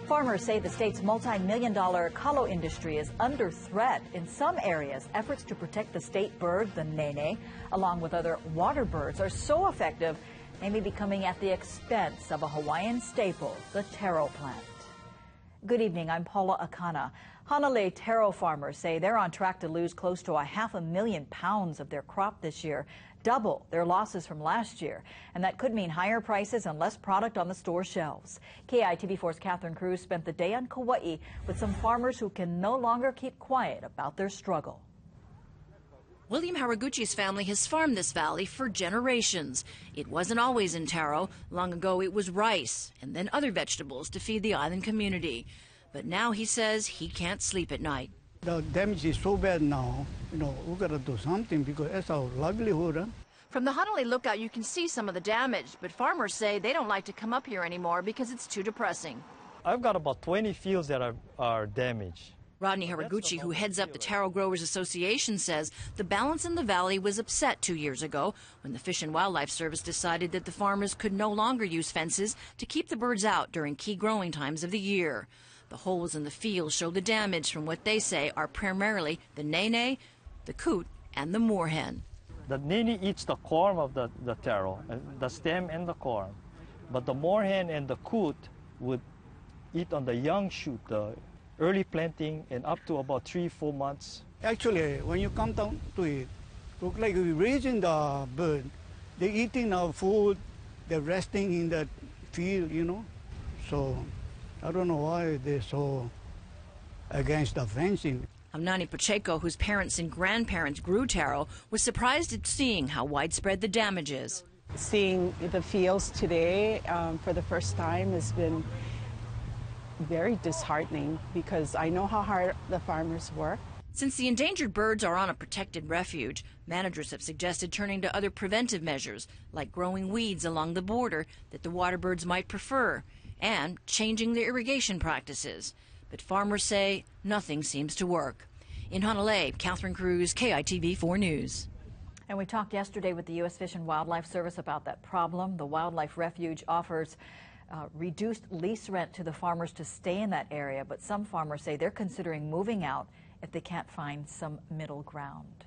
Farmers say the state's multi-million-dollar Kalo industry is under threat. In some areas, efforts to protect the state bird, the nene, along with other water birds, are so effective they may be coming at the expense of a Hawaiian staple, the taro plant. Good evening, I'm Paula Akana. Hanalei taro farmers say they're on track to lose close to 500,000 pounds of their crop this year, double their losses from last year. And that could mean higher prices and less product on the store shelves. KITV4's Catherine Cruz spent the day on Kauai with some farmers who can no longer keep quiet about their struggle. William Haraguchi's family has farmed this valley for generations. It wasn't always in taro. Long ago it was rice and then other vegetables to feed the island community. But now he says he can't sleep at night. The damage is so bad now, we've got to do something because that's our livelihood. Huh? From the Hanalei lookout you can see some of the damage, but farmers say they don't like to come up here anymore because it's too depressing. I've got about 20 fields that are damaged. Rodney Haraguchi, who heads up the Taro Growers Association, says the balance in the valley was upset 2 years ago when the Fish and Wildlife Service decided that the farmers could no longer use fences to keep the birds out during key growing times of the year. The holes in the field show the damage from what they say are primarily the nene, the coot, and the moorhen. The nene eats the corm of the taro, the stem and the corm, but the moorhen and the coot would eat on the young shoot, the early planting, and up to about 3-4 months. Actually, when you come down to it, look like we're raising the bird. They're eating our food, they're resting in the field, So I don't know why they're so against the fencing. Amnani Pacheco, whose parents and grandparents grew taro, was surprised at seeing how widespread the damage is. Seeing the fields today for the first time has been very disheartening because I know how hard the farmers work. Since the endangered birds are on a protected refuge, managers have suggested turning to other preventive measures, like growing weeds along the border that the water birds might prefer, and changing their irrigation practices. But farmers say nothing seems to work. In Hanalei, Catherine Cruz, KITV4 News. And we talked yesterday with the U.S. Fish and Wildlife Service about that problem. The wildlife refuge offers reduced lease rent to the farmers to stay in that area, but some farmers say they're considering moving out if they can't find some middle ground.